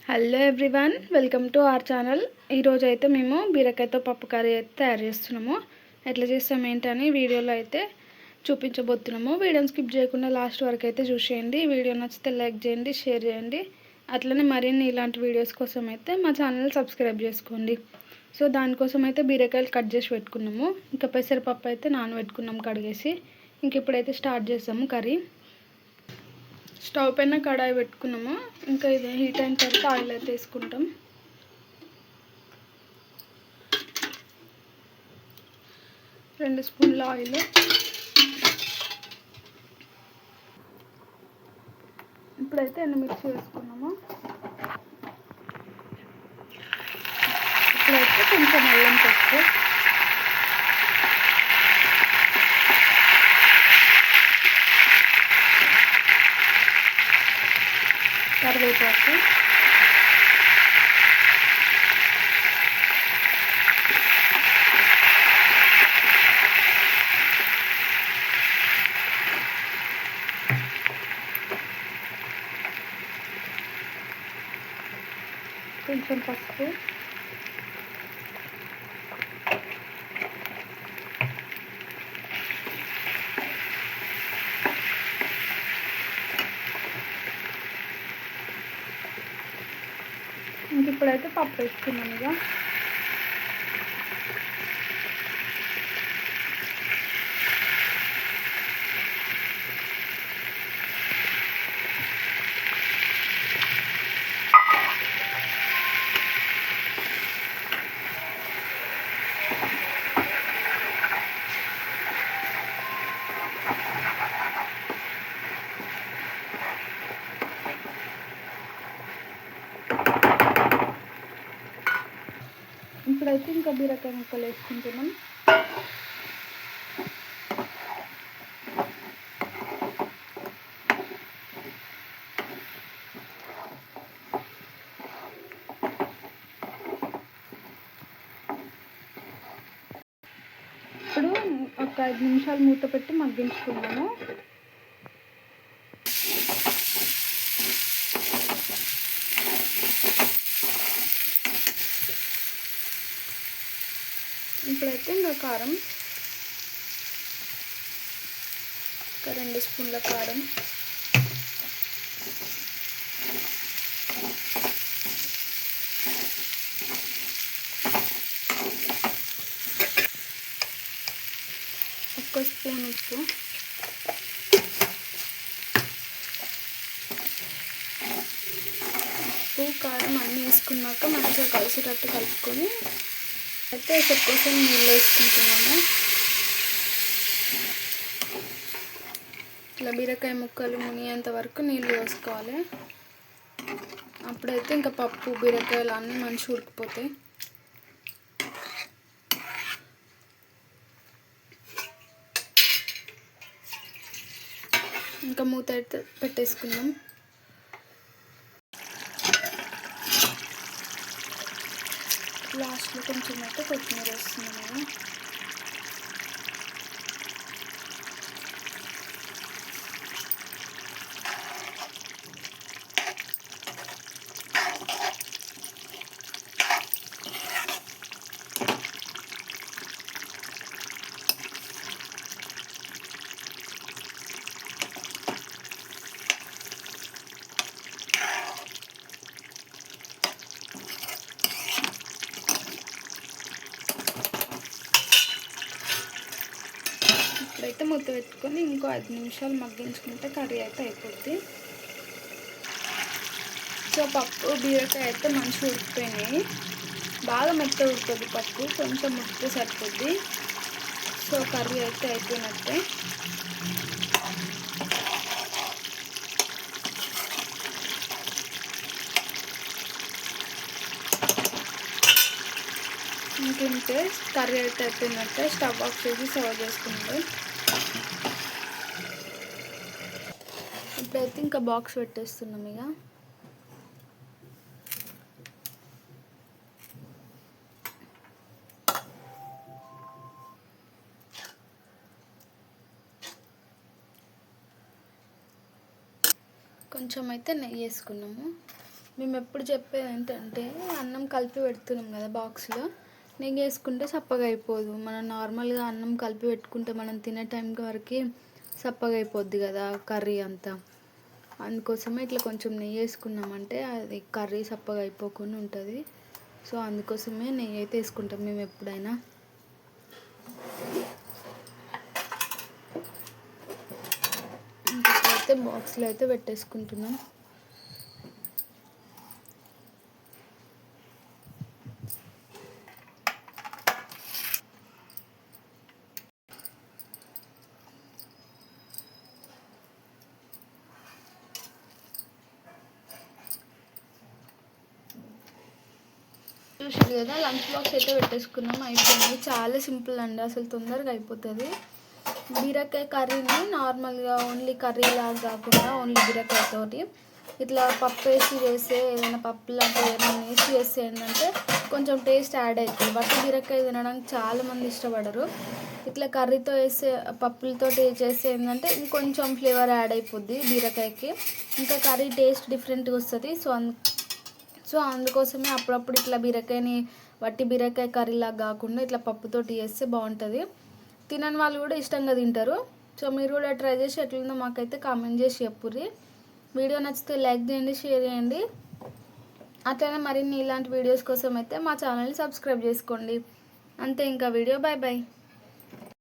Hello everyone, welcome to our channel. ఈరోజు అయితే మేము బీరకాయతో పప్పు కర్రీ అయితే తయారు చేస్తున్నాము. ఎట్లా చేస్తాం ఏంటని వీడియోలో అయితే చూపించబోతున్నాము. వీడియోని స్కిప్ చేయకుండా లాస్ట్ వరకు అయితే చూసేయండి. వీడియో నచ్చితే లైక్ చేయండి, షేర్ చేయండి. అట్లనే మరిన్ని ఇలాంటి వీడియోస్ కోసం అయితే మా ఛానల్ సబ్స్క్రైబ్ చేసుకోండి. సో దానికోసం అయితే బీరకాయలు కట్ చేసి పెట్టుకున్నాము. ఇంకా పెసరపప్పు అయితే నానబెట్టుకున్నాము కడిగేసి. ఇంక ఇప్పుడైతే స్టార్ట్ చేస్తాము కర్రీ. స్టవ్ పైన కడాయి పెట్టుకున్నాము. ఇంకా ఇది హీట్ అయిన తర్వాత ఆయిల్ అయితే వేసుకుంటాం. రెండు స్పూన్ల ఆయిల్. ఇప్పుడైతే ఎండుమిర్చి వేసుకున్నాము. ఇప్పుడైతే కొంచెం అల్లం పెట్టి కరివేపాకు, కొంచెం పసుపు, ఇంక ఇప్పుడైతే పప్పు వేసుకున్నాం. ఇక ఇప్పుడైతే ఇంకా బీరకాయ ముక్కలు వేసుకుంటున్నాం. ఇప్పుడు ఒక 5 నిమిషాలు మూత పెట్టి మగ్గించుకున్నాము. ఇప్పుడైతే ఇంకా కారం, ఒక 2 స్పూన్ల కారం, ఒక స్పూన్ ఉప్పు, ఉప్పు కారం అన్నీ వేసుకున్నాక మంచిగా కలిసేటట్టు కలుపుకొని అయితే ఎసరు కోసం నీళ్ళు వేసుకుంటున్నాము. ఇట్లా బీరకాయ ముక్కలు మునిగేంత వరకు నీళ్ళు వేసుకోవాలి. అప్పుడైతే ఇంకా పప్పు బీరకాయలు అన్నీ మంచిగా ఉడికిపోతాయి. ఇంకా మూత అయితే పెట్టేసుకుందాం. లాస్ట్లో కొంచెం అయితే కొత్తిమీర వేస్తున్నాను. ఇప్పుడైతే మూత పెట్టుకొని ఇంకో 5 నిమిషాలు మగ్గించుకుంటే కర్రీ అయితే అయిపోద్ది. సో పప్పు బీరకాయ అయితే మంచిగా ఉడికిపోయినాయి. బాగా మెత్తగా ఉడుతుంది పప్పు, కొంచెం ఉడికితే సరిపోద్ది. సో కర్రీ అయితే అయిపోయినట్టే. ఇంకంటే కర్రీ అయితే అయిపోయినట్టే. స్టవ్ ఆఫ్ చేసి సర్వ్ చేసుకుంటాం. ఇప్పుడైతే ఇంకా బాక్స్ పెట్టేస్తున్నాం. ఇక కొంచెం అయితే నెయ్యి వేసుకున్నాము. మేము ఎప్పుడు చెప్పేది ఏంటంటే అన్నం కలిపి పెడుతున్నాం కదా బాక్స్లో, నెయ్యి వేసుకుంటే చప్పగా అయిపోదు. మనం నార్మల్గా అన్నం కలిపి పెట్టుకుంటే మనం తినే టైంకి వరకు చప్పగా అయిపోద్ది కదా కర్రీ అంతా. అందుకోసమే ఇట్లా కొంచెం నెయ్యి వేసుకున్నామంటే అది కర్రీ చప్పగా అయిపోకుండా ఉంటుంది. సో అందుకోసమే నెయ్యి అయితే వేసుకుంటాం మేము ఎప్పుడైనా. ఇంకైతే బాక్స్లో అయితే పెట్టేసుకుంటున్నాం. చూసారు కదా, లంచ్ బాక్స్ అయితే పెట్టేసుకున్నాం, అయిపోయింది. చాలా సింపుల్ అండి, అసలు తొందరగా అయిపోతుంది. బీరకాయ కర్రీని నార్మల్గా ఓన్లీ కర్రీ లాగా కాకుండా ఓన్లీ బీరకాయతోటి ఇట్లా పప్పు వేసి చేస్తే, ఏదైనా పప్పు లాంటివి ఏమైనా వేసి చేస్తే ఏంటంటే కొంచెం టేస్ట్ యాడ్ అవుతుంది. వట్టి బీరకాయ తినడానికి చాలామంది ఇష్టపడరు. ఇట్లా కర్రీతో వేస్తే, పప్పులతో చేస్తే ఏంటంటే ఇంకొంచెం ఫ్లేవర్ యాడ్ అయిపోద్ది బీరకాయకి, ఇంకా కర్రీ టేస్ట్ డిఫరెంట్గా వస్తుంది. సో అందుకోసమే అప్పుడప్పుడు ఇట్లా బీరకాయని వట్టి బీరకాయ కర్రీలాగా కాకుండా ఇట్లా పప్పుతోటి చేస్తే బాగుంటుంది. తినని వాళ్ళు కూడా ఇష్టంగా తింటారు. సో మీరు కూడా ట్రై చేసి ఎట్లుందో మాకైతే కామెంట్ చేసి చెప్పుర్రి. వీడియో నచ్చితే లైక్ చేయండి, షేర్ చేయండి. అట్లనే మరిన్ని ఇలాంటి వీడియోస్ కోసం అయితే మా ఛానల్ని సబ్స్క్రైబ్ చేసుకోండి. అంతే, ఇంకా వీడియో. Bye bye.